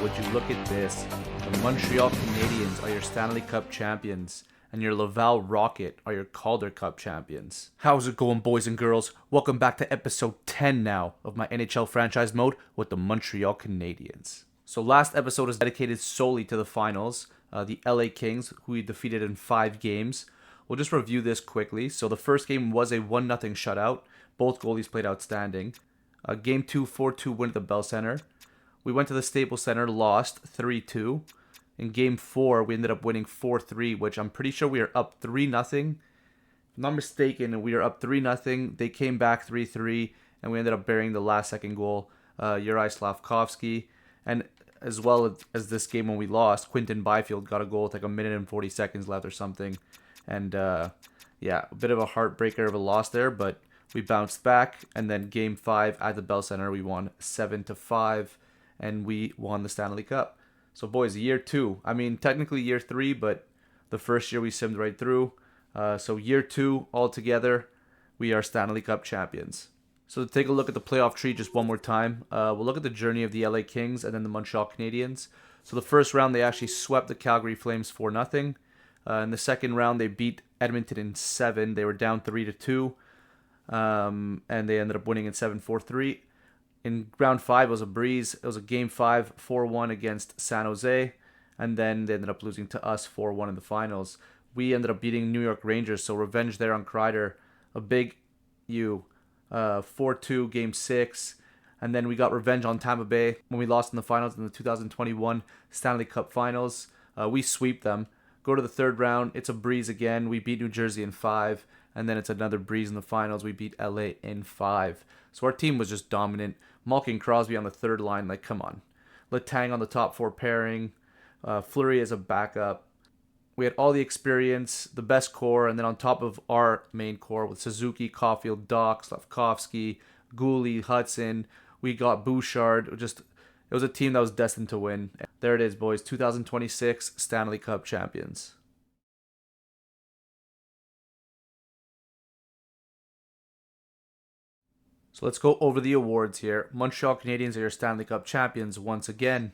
would you look at this? The Montreal Canadiens are your Stanley Cup champions, and your Laval Rocket are your Calder Cup champions. How's it going, boys and girls? Welcome back to episode 10 now of my NHL franchise mode with the Montreal Canadiens. So last episode is dedicated solely to the finals, the LA Kings, who we defeated in 5 games. We'll just review this quickly. So the first game was a 1-0 shutout. Both goalies played outstanding. Game 2, 4-2 win at the Bell Center. We went to the Staples Center, lost 3-2. In Game 4, we ended up winning 4-3, which I'm pretty sure we are up 3-0. If I'm not mistaken, we are up 3-0. They came back 3-3, and we ended up burying the last second goal, Uri Slavkovsky. And as well as this game when we lost, Quinton Byfield got a goal with like 1 minute and 40 seconds left or something. And yeah, a bit of a heartbreaker of a loss there, but we bounced back. And then Game 5 at the Bell Center, we won 7-5, and we won the Stanley Cup. So boys, year 2. I mean, technically year 3, but the first year we simmed right through. So year 2 altogether, we are Stanley Cup champions. So to take a look at the playoff tree just one more time, we'll look at the journey of the LA Kings and then the Montreal Canadiens. So the first round, they actually swept the Calgary Flames 4-0. In the second round, they beat Edmonton in 7. They were down 3-2, and they ended up winning in 7-4-3. In round 5, it was a breeze. It was a game 5, 4-1 against San Jose, and then they ended up losing to us 4-1 in the finals. We ended up beating New York Rangers, so revenge there on Kreider. A big U. 4-2 game 6, and then we got revenge on Tampa Bay when we lost in the finals in the 2021 Stanley Cup Finals. We sweep them. Go to the third round, it's a breeze again. We beat New Jersey in 5, and then it's another breeze in the finals. We beat LA in 5. So our team was just dominant. Malkin Crosby on the third line, like, come on. Letang on the top 4 pairing. Fleury as a backup. We had all the experience, the best core, and then on top of our main core with Suzuki, Caulfield, Doc, Slavkovsky, Gooley, Hudson, we got Bouchard. It was a team that was destined to win. There it is, boys. 2026 Stanley Cup champions. So let's go over the awards here. Montreal Canadiens are your Stanley Cup champions once again.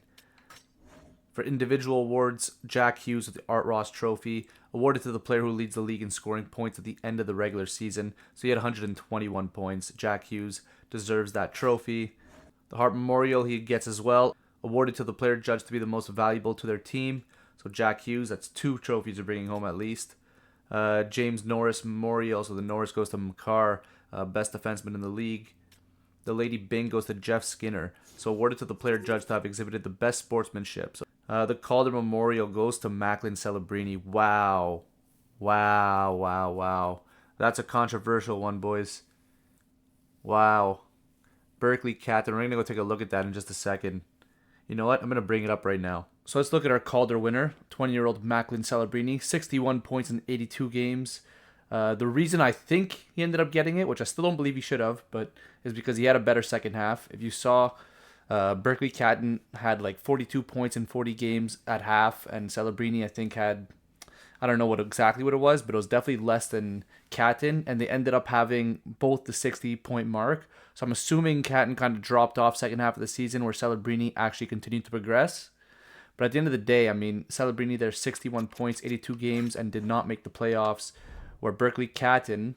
For individual awards, Jack Hughes with the Art Ross Trophy, awarded to the player who leads the league in scoring points at the end of the regular season. So he had 121 points. Jack Hughes deserves that trophy. The Hart Memorial he gets as well, awarded to the player judged to be the most valuable to their team. So Jack Hughes, that's 2 trophies you're bringing home at least. James Norris Memorial, so the Norris goes to Makar, best defenseman in the league. The Lady Byng goes to Jeff Skinner, so awarded to the player judged to have exhibited the best sportsmanship. So, the Calder Memorial goes to Macklin Celebrini. Wow. That's a controversial one, boys. Wow. Berkeley Captain. We're going to go take a look at that in just a second. You know what? I'm going to bring it up right now. So let's look at our Calder winner, 20-year-old Macklin Celebrini, 61 points in 82 games. The reason I think he ended up getting it, which I still don't believe he should have, but is because he had a better second half. If you saw, Berkeley Catton had like 42 points in 40 games at half, and Celebrini I think had, I don't know exactly what it was, but it was definitely less than Catton, and they ended up having both the 60-point mark. So I'm assuming Catton kind of dropped off second half of the season where Celebrini actually continued to progress. But at the end of the day, I mean, Celebrini there 61 points, 82 games, and did not make the playoffs, where Berkeley Catton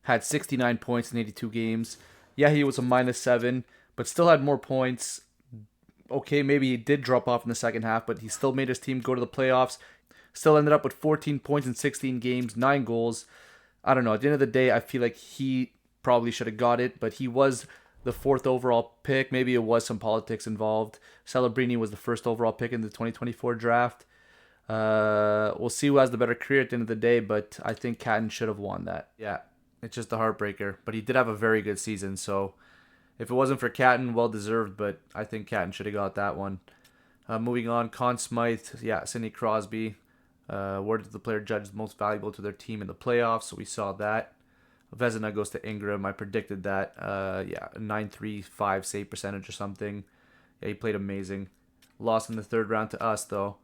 had 69 points in 82 games. Yeah, he was a -7, but still had more points. Okay, maybe he did drop off in the second half, but he still made his team go to the playoffs. Still ended up with 14 points in 16 games, 9 goals. I don't know. At the end of the day, I feel like he probably should have got it, but he was the 4th overall pick. Maybe it was some politics involved. Celebrini was the 1st overall pick in the 2024 draft. We'll see who has the better career at the end of the day, but I think Catton should have won that. Yeah, it's just a heartbreaker, but he did have a very good season, so if it wasn't for Catton, well deserved, but I think Catton should have got that one. Moving on, Conn Smythe, yeah, Sidney Crosby, awarded to the player judged most valuable to their team in the playoffs, so we saw that. Vezina goes to Ingram. I predicted that. Yeah, a 9.35 save percentage or something. Yeah, he played amazing. Lost in the third round to us, though.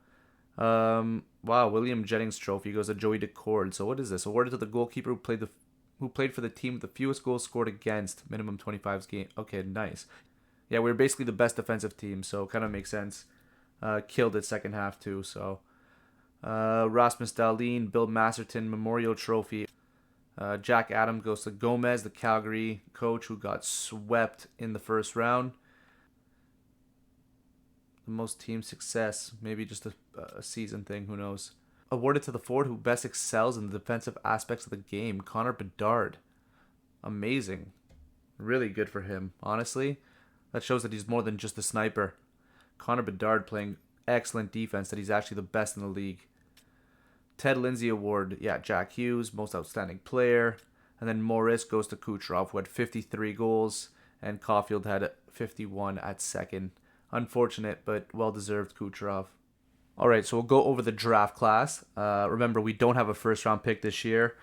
Wow, William Jennings Trophy goes to Joey Decord. So what is this? Awarded to the goalkeeper who played for the team with the fewest goals scored against, minimum 25 game. Okay, nice. Yeah, we were basically the best defensive team, so kind of makes sense. Killed it second half too. So Rasmus Dahlin, Bill Masterton Memorial Trophy. Jack Adams goes to Gomez, the Calgary coach who got swept in the first round. The most team success, maybe just a season thing, who knows. Awarded to the forward who best excels in the defensive aspects of the game, Connor Bedard. Amazing. Really good for him, honestly. That shows that he's more than just a sniper. Connor Bedard playing excellent defense, that he's actually the best in the league. Ted Lindsay Award, yeah, Jack Hughes, most outstanding player. And then Morris goes to Kucherov, who had 53 goals, and Caulfield had 51 at second. Unfortunate, but well-deserved Kucherov. All right, so we'll go over the draft class. Remember, we don't have a first-round pick this year.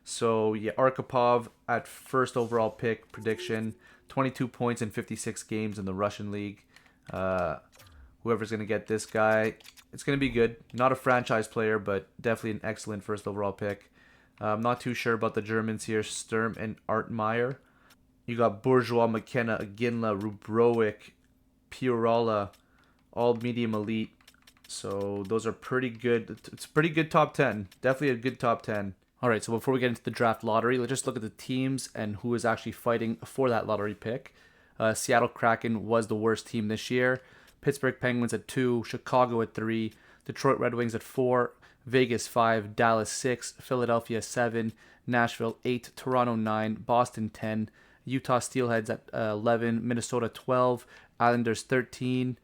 So, yeah, Arkhipov at first overall pick prediction, 22 points in 56 games in the Russian league. Whoever's going to get this guy, it's going to be good. Not a franchise player, but definitely an excellent first overall pick. I'm not too sure about the Germans here, Sturm and Artmeyer. You got Bourgeois, McKenna, Aginla, Rubrowick, Piorola, all medium elite. So those are pretty good. It's a pretty good top 10. Definitely a good top 10. All right, so before we get into the draft lottery, let's just look at the teams and who is actually fighting for that lottery pick. Seattle Kraken was the worst team this year. Pittsburgh Penguins at 2, Chicago at 3, Detroit Red Wings at 4, Vegas 5, Dallas 6, Philadelphia 7, Nashville 8, Toronto 9, Boston 10, Utah Steelheads at 11, Minnesota 12, Islanders 13,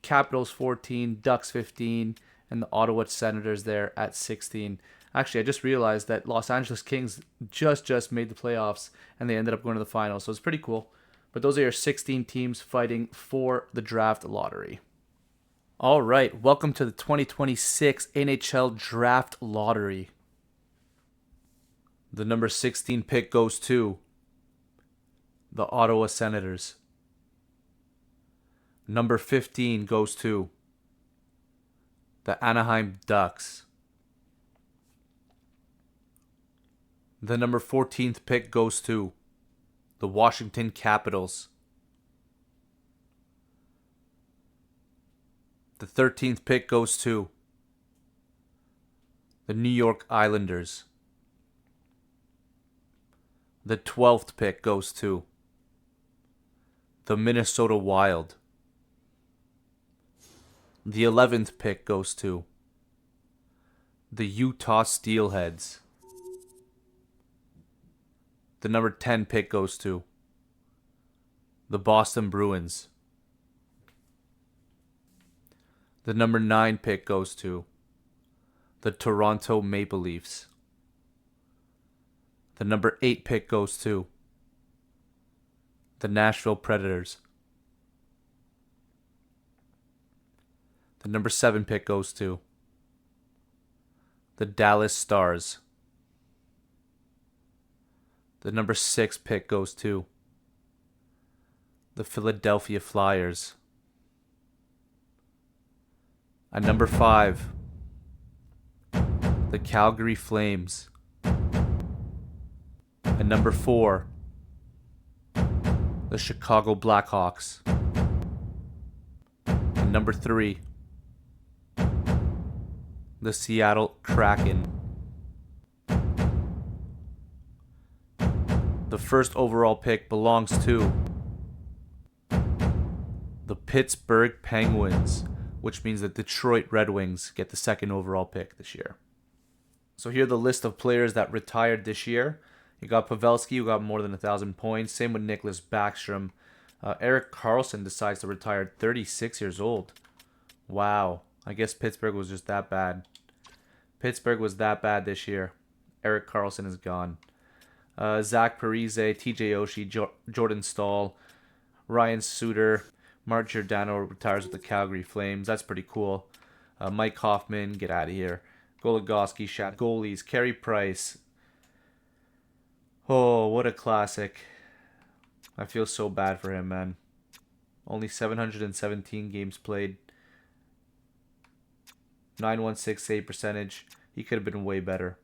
Capitals 14, Ducks 15, and the Ottawa Senators there at 16. Actually, I just realized that Los Angeles Kings just made the playoffs, and they ended up going to the finals, so it's pretty cool. But those are your 16 teams fighting for the draft lottery. All right, welcome to the 2026 NHL Draft Lottery. The number 16 pick goes to the Ottawa Senators. Number 15 goes to the Anaheim Ducks. The number 14th pick goes to the Washington Capitals. The 13th pick goes to the New York Islanders. The 12th pick goes to the Minnesota Wild. The 11th pick goes to the Utah Steelheads. The number 10 pick goes to the Boston Bruins. The number 9 pick goes to the Toronto Maple Leafs. The number 8 pick goes to the Nashville Predators. The number 7 pick goes to the Dallas Stars. The number 6 pick goes to the Philadelphia Flyers. At number 5, the Calgary Flames. At number 4, the Chicago Blackhawks. At number 3, the Seattle Kraken. The first overall pick belongs to the Pittsburgh Penguins, which means the Detroit Red Wings get the second overall pick this year. So here are the list of players that retired this year. You got Pavelski, who got more than 1,000 points. Same with Nicholas Backstrom. Erik Karlsson decides to retire at 36 years old. Wow. I guess Pittsburgh was just that bad. Pittsburgh was that bad this year. Erik Karlsson is gone. Zach Parise, TJ Oshie, Jordan Staal, Ryan Suter, Mark Giordano retires with the Calgary Flames. That's pretty cool. Mike Hoffman, get out of here. Goligoski, shot goalies. Carey Price. Oh, what a classic. I feel so bad for him, man. Only 717 games played. 916 save percentage. He could have been way better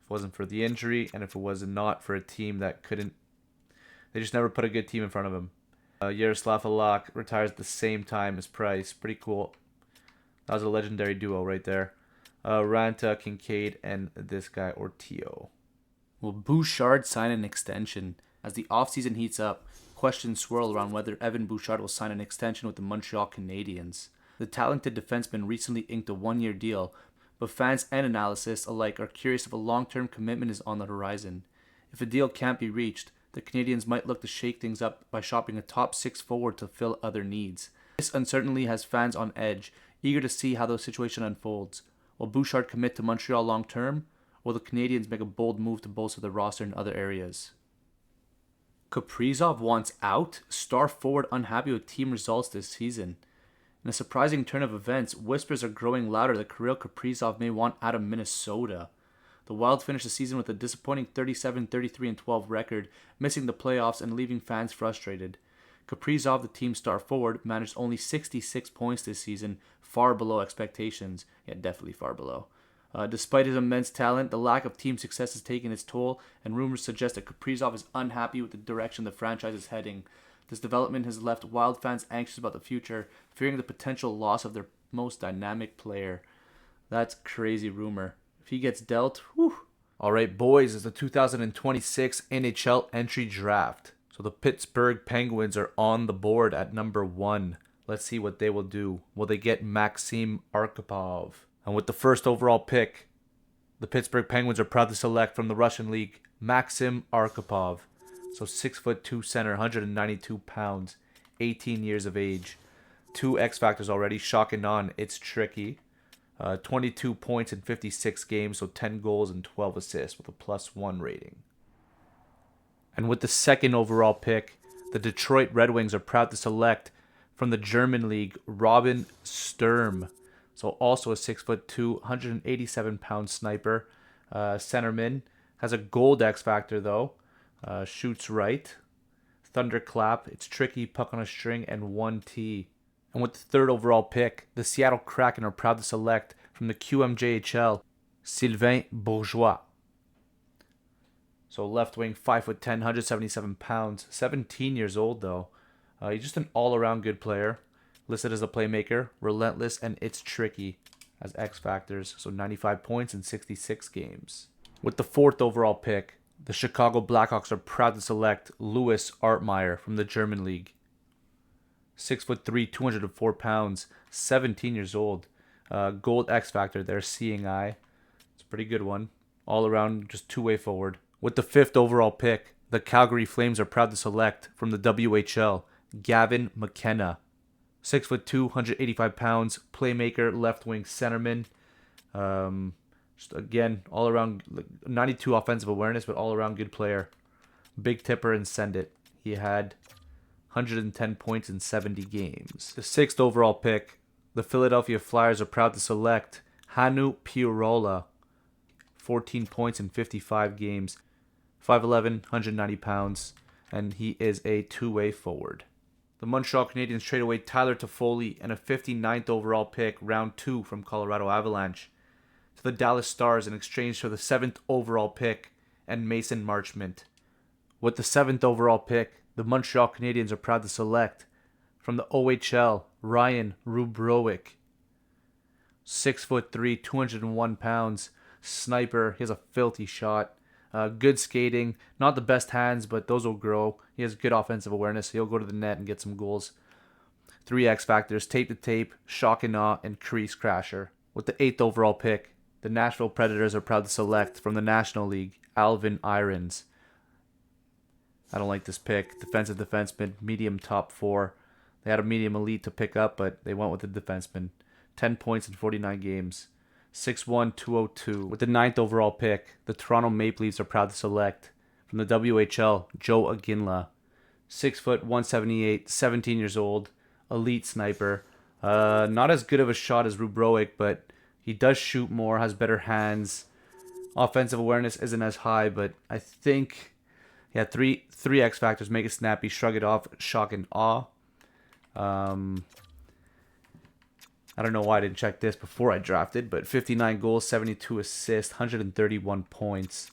if it wasn't for the injury and if it was not for a team that couldn't. They just never put a good team in front of him. Yaroslav Halak retires at the same time as Price. Pretty cool. That was a legendary duo right there. Ranta, Kincaid, and this guy, Ortio. Will Bouchard sign an extension? As the offseason heats up, questions swirl around whether Evan Bouchard will sign an extension with the Montreal Canadiens. The talented defenseman recently inked a one-year deal, but fans and analysts alike are curious if a long-term commitment is on the horizon. If a deal can't be reached, the Canadiens might look to shake things up by shopping a top 6 forward to fill other needs. This uncertainty has fans on edge, eager to see how the situation unfolds. Will Bouchard commit to Montreal long-term, or will the Canadiens make a bold move to bolster the roster in other areas? Kaprizov wants out? Star forward unhappy with team results this season. In a surprising turn of events, whispers are growing louder that Kirill Kaprizov may want out of Minnesota. The Wild finished the season with a disappointing 37-33-12 record, missing the playoffs and leaving fans frustrated. Kaprizov, the team's star forward, managed only 66 points this season, far below expectations. Yeah, definitely far below. Despite his immense talent, the lack of team success has taken its toll, and rumors suggest that Kaprizov is unhappy with the direction the franchise is heading. This development has left Wild fans anxious about the future, fearing the potential loss of their most dynamic player. That's crazy rumor. If he gets dealt, whew. Alright, boys, it's the 2026 NHL entry draft. So the Pittsburgh Penguins are on the board at number 1. Let's see what they will do. Will they get Maxim Arkhipov? And with the first overall pick, the Pittsburgh Penguins are proud to select from the Russian League Maxim Arkhipov. So 6'2" center, 192 pounds, 18 years of age. 2 X Factors already, shock and on, it's tricky. 22 points in 56 games, so 10 goals and 12 assists with a +1 rating. And with the second overall pick, the Detroit Red Wings are proud to select from the German League Robin Sturm. So also a 6'2", 187-pound sniper. Centerman. Has a gold X Factor though. Shoots right. Thunderclap. It's tricky, puck on a string, and 1T. And with the third overall pick, the Seattle Kraken are proud to select from the QMJHL Sylvain Bourgeois. So left wing, 5'10", 177 pounds, 17 years old though. He's just an all-around good player. Listed as a playmaker, relentless, and it's tricky as X Factors. So 95 points in 66 games. With the fourth overall pick, the Chicago Blackhawks are proud to select Louis Artmeyer from the German League. 6'3", 204 pounds, 17 years old. Gold X Factor there, seeing eye. It's a pretty good one. All around, just two-way forward. With the fifth overall pick, the Calgary Flames are proud to select from the WHL Gavin McKenna. 6'2", 185 pounds, playmaker, left wing centerman. Just again, all around, 92 offensive awareness, but all around good player. Big tipper and send it. He had 110 points in 70 games. The sixth overall pick, the Philadelphia Flyers are proud to select Hanu Piorola. 14 points in 55 games. 5'11", 190 pounds, and he is a two-way forward. The Montreal Canadiens trade away Tyler Toffoli and a 59th overall pick, round 2 from Colorado Avalanche, to the Dallas Stars in exchange for the 7th overall pick and Mason Marchment. With the 7th overall pick, the Montreal Canadiens are proud to select from the OHL Ryan Rubrowick. 6'3", 201 pounds, sniper. He has a filthy shot. Good skating. Not the best hands, but those will grow. He has good offensive awareness. He'll go to the net and get some goals. 3 X Factors, tape to tape, shock and awe, and crease crasher. With the 8th overall pick, the Nashville Predators are proud to select from the National League Alvin Irons. I don't like this pick. Defensive defenseman, medium top 4. They had a medium elite to pick up, but they went with the defenseman. 10 points in 49 games. 6'1", 202. With the 9th overall pick, the Toronto Maple Leafs are proud to select from the WHL Joe Aginla. 6 foot, 178, 17 years old, elite sniper. Not as good of a shot as Rubrowick, but he does shoot more, has better hands. Offensive awareness isn't as high, but I think three X Factors: make it snappy, shrug it off, shock and awe. I don't know why I didn't check this before I drafted, but 59 goals, 72 assists, 131 points.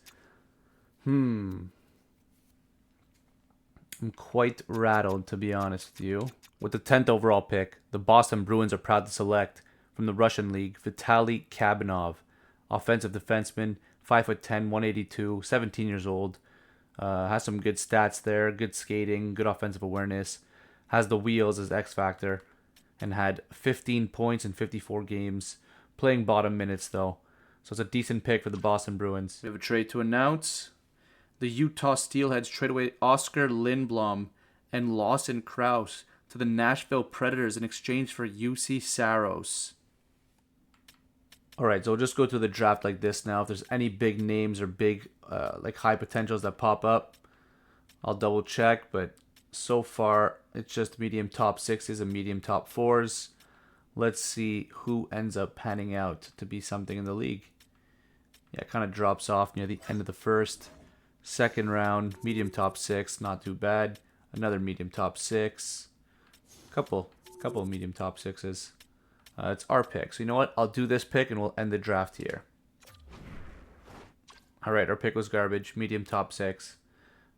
I'm quite rattled, to be honest with you. With the 10th overall pick, the Boston Bruins are proud to select from the Russian League Vitaly Kabinov, offensive defenseman, 5'10", 182, 17 years old. Has some good stats there, good skating, good offensive awareness. Has the wheels as X factor, and had 15 points in 54 games, playing bottom minutes though. So it's a decent pick for the Boston Bruins. We have a trade to announce. The Utah Steelheads trade away Oscar Lindblom and Lawson Krause to the Nashville Predators in exchange for UC Saros. Alright, so we'll just go through the draft like this now. If there's any big names or big like high potentials that pop up, I'll double check. But so far, it's just medium top sixes and medium top fours. Let's see who ends up panning out to be something in the league. Yeah, it kind of drops off near the end of the first. Second round, medium top six, not too bad. Another medium top six. Couple medium top sixes. It's our pick. So you know what? I'll do this pick and we'll end the draft here. Alright, our pick was garbage. Medium top six.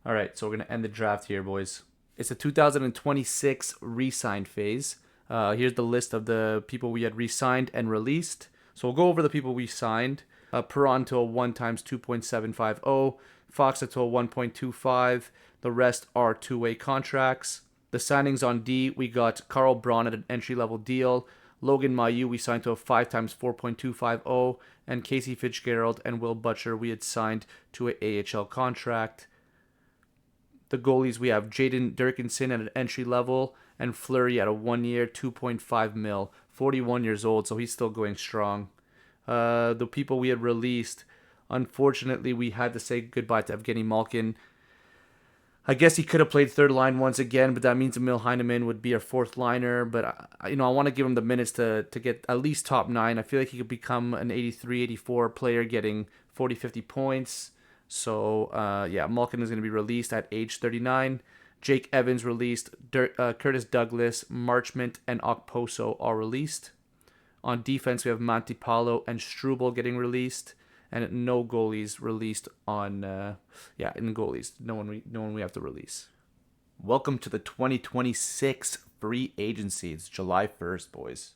Alright, so we're going to end the draft here, boys. It's a 2026 re-sign phase. Here's the list of the people we had re-signed and released. So we'll go over the people we signed. Perron to a 1 times 2.750. Fox to a 1.25. The rest are two-way contracts. The signings on D, we got Carl Braun at an entry-level deal. Logan Mailloux we signed to a 5 times 4.250. And Casey Fitzgerald and Will Butcher we had signed to an AHL contract. The goalies, we have Jaden Durkinson at an entry level and Fleury at a 1-year, 2.5 mil. 41 years old, so he's still going strong. The people we had released, unfortunately, we had to say goodbye to Evgeny Malkin. I guess he could have played third line once again, but that means Emil Heineman would be our fourth liner. But I want to give him the minutes to get at least top 9. I feel like he could become an 83, 84 player getting 40, 50 points. So, yeah, Malkin is going to be released at age 39. Jake Evans released. Curtis Douglas, Marchment, and Okposo are released. On defense, we have Montipalo and Struble getting released. And no goalies released on, in goalies. No one we have to release. Welcome to the 2026 free agency. It's July 1st, boys.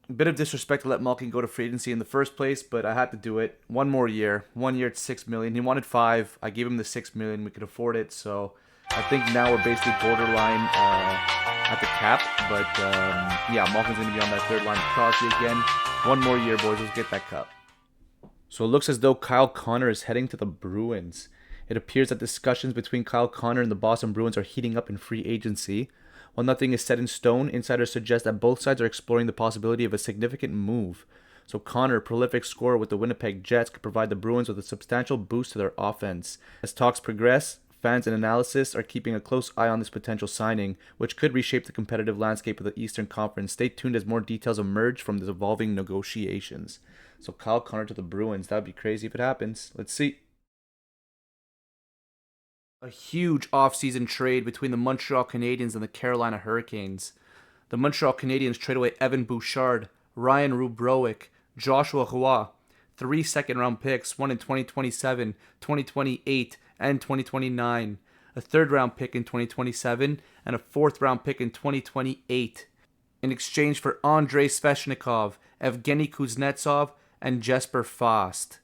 A bit of disrespect to let Malkin go to free agency in the first place, but I had to do it. 1 more year. 1 year at $6 million. He wanted 5. I gave him the $6 million. We could afford it, so I think now we're basically borderline at the cap. But yeah, Malkin's going to be on that third line with Crosby again. 1 more year, boys. Let's get that cup. So it looks as though Kyle Connor is heading to the Bruins. It appears that discussions between Kyle Connor and the Boston Bruins are heating up in free agency. While nothing is set in stone, insiders suggest that both sides are exploring the possibility of a significant move. So Connor, prolific scorer with the Winnipeg Jets, could provide the Bruins with a substantial boost to their offense. As talks progress, fans and analysts are keeping a close eye on this potential signing, which could reshape the competitive landscape of the Eastern Conference. Stay tuned as more details emerge from the evolving negotiations. So Kyle Connor to the Bruins. That would be crazy if it happens. Let's see. A huge offseason trade between the Montreal Canadiens and the Carolina Hurricanes. The Montreal Canadiens trade away Evan Bouchard, Ryan Rubrowick, Joshua Roy, 3 second-round picks, one in 2027, 2028, and 2029, a third-round pick in 2027, and a fourth-round pick in 2028, in exchange for Andrei Svechnikov, Evgeny Kuznetsov, and Jesper Fast.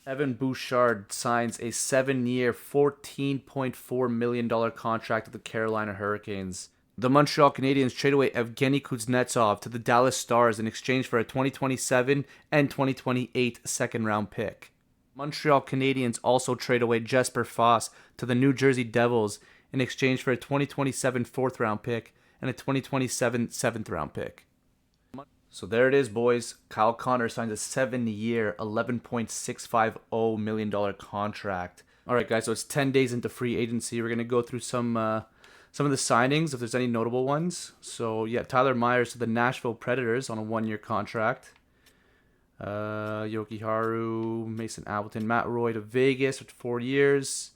Evan Bouchard signs a 7-year, $14.4 million contract with the Carolina Hurricanes. The Montreal Canadiens trade away Evgeny Kuznetsov to the Dallas Stars in exchange for a 2027 and 2028 second-round pick. Montreal Canadiens also trade away Jesper Fast to the New Jersey Devils in exchange for a 2027 fourth-round pick and a 2027 seventh-round pick. So there it is, boys. Kyle Connor signs a 7-year, $11.650 million contract. All right, guys, so it's 10 days into free agency. We're going to go through some of the signings, if there's any notable ones. So, yeah, Tyler Myers to the Nashville Predators on a 1-year contract. Yoki Haru, Mason Appleton, Matt Roy to Vegas for 4 years.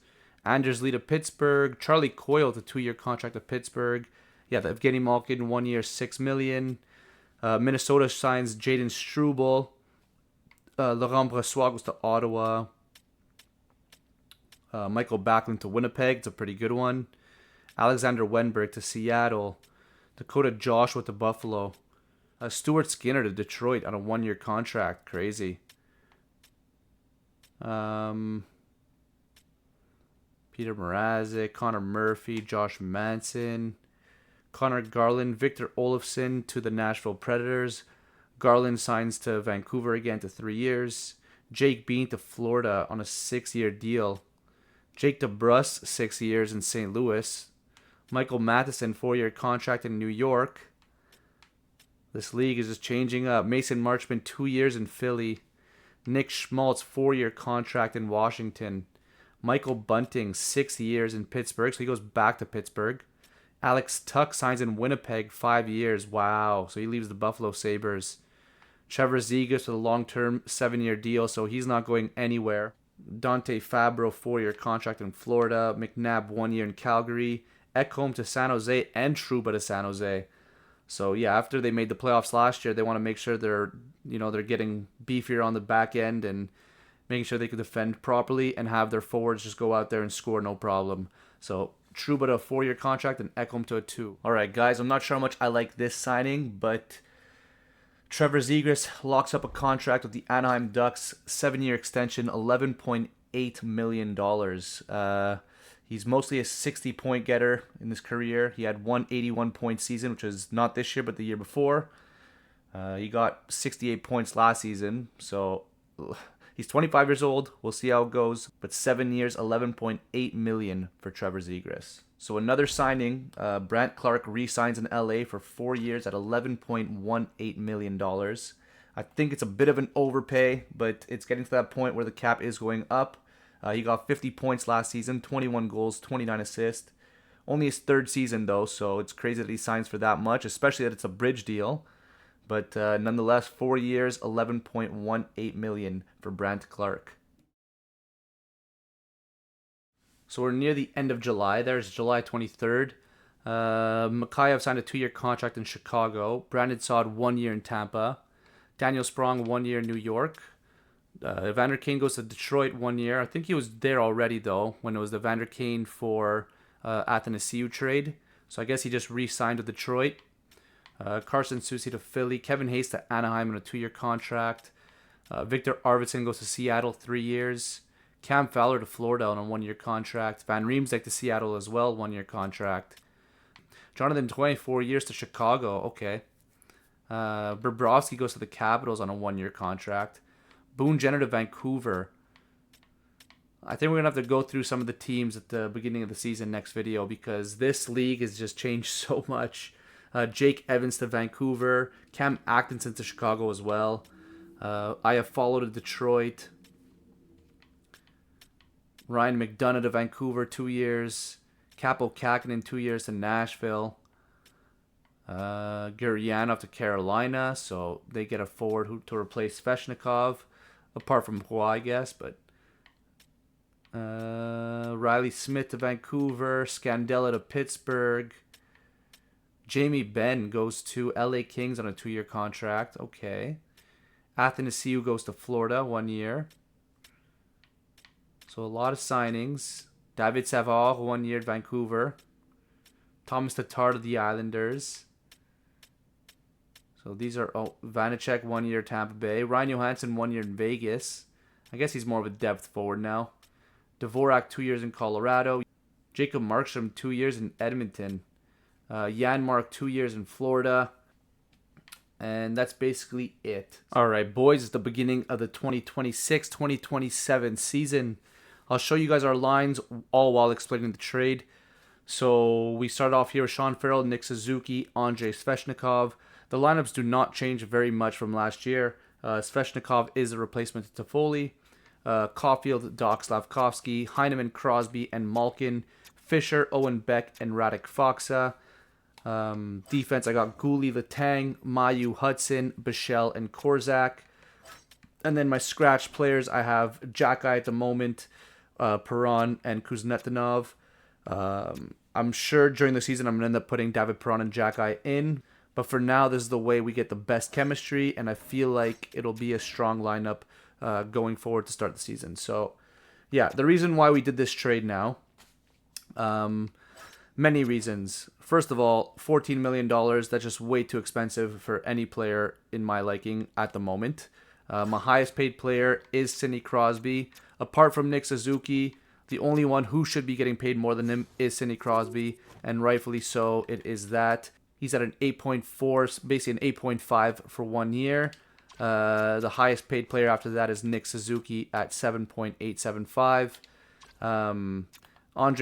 Anders Lee to Pittsburgh. Charlie Coyle to 2-year contract to Pittsburgh. Yeah, the Evgeny Malkin, 1 year, $6 million. Minnesota signs Jaden Struble. Laurent Brossoit goes to Ottawa. Michael Backlund to Winnipeg. It's a pretty good one. Alexander Wenberg to Seattle. Dakota Joshua to Buffalo. Stuart Skinner to Detroit on a 1-year contract. Crazy. Peter Mrazek, Connor Murphy, Josh Manson, Connor Garland, Victor Olofsson to the Nashville Predators. Garland signs to Vancouver again to 3 years. Jake Bean to Florida on a 6-year deal. Jake DeBrusk, 6 years in St. Louis. Michael Matheson, 4-year contract in New York. This league is just changing up. Mason Marchman, 2 years in Philly. Nick Schmaltz, 4-year contract in Washington. Michael Bunting, 6 years in Pittsburgh, so he goes back to Pittsburgh. Alex Tuck signs in Winnipeg, 5 years. Wow, so he leaves the Buffalo Sabres. Trevor Zegras with a long-term 7-year deal, so he's not going anywhere. Dante Fabro, 4-year contract in Florida. McNabb, 1 year in Calgary. Ekholm to San Jose and Trouba to San Jose. So yeah, after they made the playoffs last year, they want to make sure they're getting beefier on the back end and making sure they can defend properly and have their forwards just go out there and score no problem. So Trouba to a 4-year contract and Ekholm to a 2. All right, guys, I'm not sure how much I like this signing, but Trevor Zegras locks up a contract with the Anaheim Ducks, 7-year extension, $11.8 million. He's mostly a 60-point getter in his career. He had one 81-point season, which was not this year, but the year before. He got 68 points last season, so he's 25 years old. We'll see how it goes. But 7 years, $11.8 million for Trevor Zegras. So another signing, Brandt Clark re-signs in LA for 4 years at $11.18 million. I think it's a bit of an overpay, but it's getting to that point where the cap is going up. He got 50 points last season, 21 goals, 29 assists. Only his 3rd season, though, so it's crazy that he signs for that much, especially that it's a bridge deal. But nonetheless, 4 years, $11.18 million for Brandt Clark. So we're near the end of July. There's July 23rd. Mikheyev signed a 2-year contract in Chicago. Brandon Saad, 1 year in Tampa. Daniel Sprong, 1 year in New York. Evander Kane goes to Detroit 1 year. I think he was there already, though, when it was the Evander Kane for Athanasiou trade. So I guess he just re-signed with Detroit. Carson Soucy to Philly. Kevin Hayes to Anaheim on a 2-year contract. Victor Arvidsson goes to Seattle 3 years. Cam Fowler to Florida on a 1-year contract. Van Riemsdyk to Seattle as well, 1-year contract. Jonathan Drouin, 4 years to Chicago. Okay. Bobrovsky goes to the Capitals on a 1-year contract. Boone Jenner to Vancouver. I think we're going to have to go through some of the teams at the beginning of the season next video because this league has just changed so much. Jake Evans to Vancouver. Cam Atkinson to Chicago as well. I have followed to Detroit. Ryan McDonough to Vancouver, 2 years. Capo Kakinen, 2 years to Nashville. Gurianov to Carolina, so they get a forward to replace Svechnikov, apart from Roy, I guess, but Riley Smith to Vancouver, Scandella to Pittsburgh. Jamie Benn goes to LA Kings on a 2-year contract. Okay. Athanasiou goes to Florida 1 year. So a lot of signings. David Savard, 1 year at Vancouver. Thomas Tatar to the Islanders. So these are Vanacek, 1 year Tampa Bay. Ryan Johansson, 1 year in Vegas. I guess he's more of a depth forward now. Dvorak, 2 years in Colorado. Jacob Markstrom, 2 years in Edmonton. Janmark, 2 years in Florida. And that's basically it. All right, boys, it's the beginning of the 2026-2027 season. I'll show you guys our lines all while explaining the trade. So we start off here with Sean Farrell, Nick Suzuki, Andrei Svechnikov. The lineups do not change very much from last year. Svechnikov is a replacement to Toffoli. Caulfield, Doc Slavkovsky, Heineman, Crosby, and Malkin. Fisher, Owen Beck, and Radek Faksa. Defense, I got Gouli, Letang, Mayu, Hudson, Bichelle, and Korzak. And then my scratch players, I have Jacky at the moment, Perron, and Kuznetsov. I'm sure during the season I'm going to end up putting David Perron and Jacky in. But for now, this is the way we get the best chemistry, and I feel like it'll be a strong lineup going forward to start the season. So, yeah, the reason why we did this trade now, many reasons. First of all, $14 million, that's just way too expensive for any player in my liking at the moment. My highest paid player is Sidney Crosby. Apart from Nick Suzuki, the only one who should be getting paid more than him is Sidney Crosby, and rightfully so, it is that. He's at an 8.4, basically an 8.5 for 1 year. The highest paid player after that is Nick Suzuki at 7.875. Andrei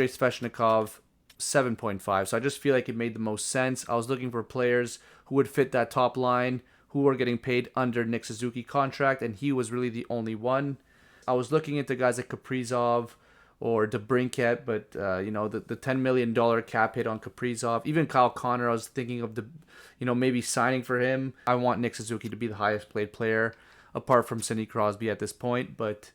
Svechnikov, 7.5. So I just feel like it made the most sense. I was looking for players who would fit that top line, who were getting paid under Nick Suzuki contract, and he was really the only one. I was looking into guys like Kaprizov or DeBrincat, but the $10 million cap hit on Kaprizov, even Kyle Connor, I was thinking of maybe signing for him. I want Nick Suzuki to be the highest paid player, apart from Sidney Crosby at this point, but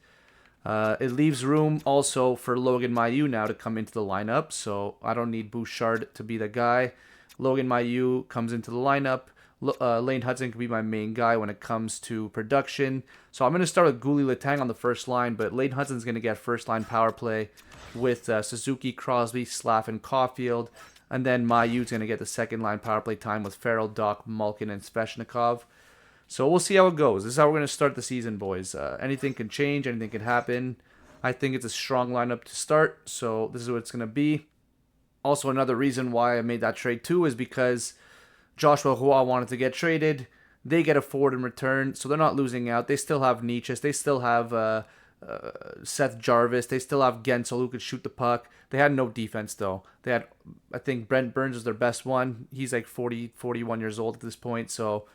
it leaves room also for Logan Mailloux now to come into the lineup, so I don't need Bouchard to be the guy. Logan Mailloux comes into the lineup. Lane Hudson can be my main guy when it comes to production. So I'm going to start with Goulet Letang on the first line, but Lane Hudson's going to get first line power play with Suzuki, Crosby, Slav, and Caulfield. And then Mailloux's going to get the second line power play time with Farrell, Doc, Malkin, and Svechnikov. So we'll see how it goes. This is how we're going to start the season, boys. Anything can change. Anything can happen. I think it's a strong lineup to start, so this is what it's going to be. Also, another reason why I made that trade too is because Joshua Roy wanted to get traded. They get a forward in return, so they're not losing out. They still have Nietzsche. They still have Seth Jarvis. They still have Gensel who could shoot the puck. They had no defense, though. They had, I think, Brent Burns was their best one. He's like 40, 41 years old at this point. So,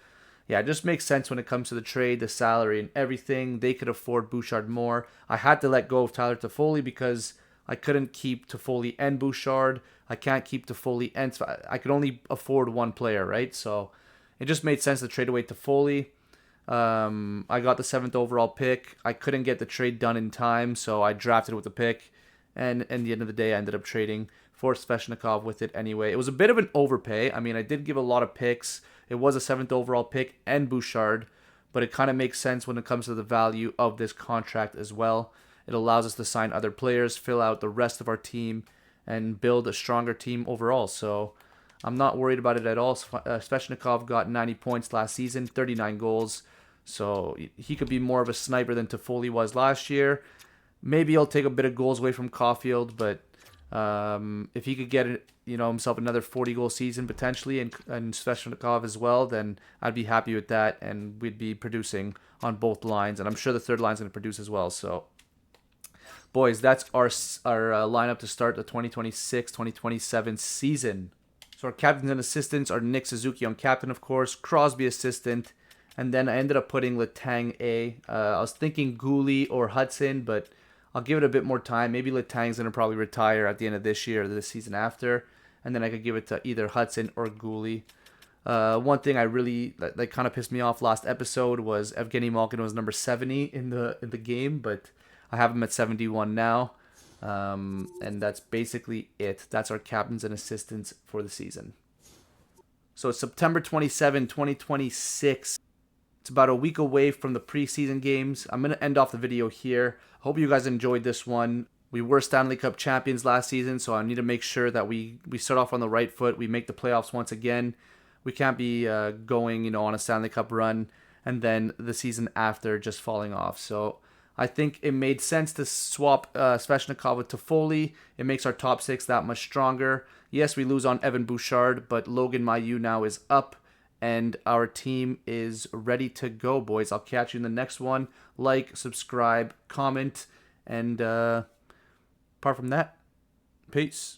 yeah, it just makes sense when it comes to the trade, the salary, and everything. They could afford Bouchard more. I had to let go of Tyler Toffoli because I couldn't keep Toffoli and Bouchard. I can't keep Toffoli and I could only afford one player, right? So it just made sense to trade away Toffoli. I got the 7th overall pick. I couldn't get the trade done in time, so I drafted with the pick. And at the end of the day, I ended up trading for Svechnikov with it anyway. It was a bit of an overpay. I mean, I did give a lot of picks. It was a 7th overall pick and Bouchard, but it kind of makes sense when it comes to the value of this contract as well. It allows us to sign other players, fill out the rest of our team, and build a stronger team overall. So I'm not worried about it at all. Svechnikov got 90 points last season, 39 goals. So he could be more of a sniper than Toffoli was last year. Maybe he'll take a bit of goals away from Caulfield, but if he could get himself another 40-goal season potentially, and Svechnikov as well, then I'd be happy with that, and we'd be producing on both lines. And I'm sure the third line's going to produce as well. So, boys, that's our lineup to start the 2026-2027 season. So our captains and assistants are Nick Suzuki on captain, of course, Crosby assistant, and then I ended up putting Letang A. I was thinking Goulet or Hudson, but I'll give it a bit more time. Maybe Letang's going to probably retire at the end of this year or the season after, and then I could give it to either Hudson or Goulet. One thing I really that kind of pissed me off last episode was Evgeny Malkin was number 70 in the game, but I have him at 71 now. And that's basically it. That's our captains and assistants for the season. So it's September 27, 2026. It's about a week away from the preseason games. I'm going to end off the video here. Hope you guys enjoyed this one. We were Stanley Cup champions last season, so I need to make sure that we start off on the right foot. We make the playoffs once again. We can't be going, on a Stanley Cup run and then the season after just falling off. So I think it made sense to swap Svechnikov with Toffoli. It makes our top six that much stronger. Yes, we lose on Evan Bouchard, but Logan Mailloux now is up, and our team is ready to go, boys. I'll catch you in the next one. Like, subscribe, comment, and apart from that, peace.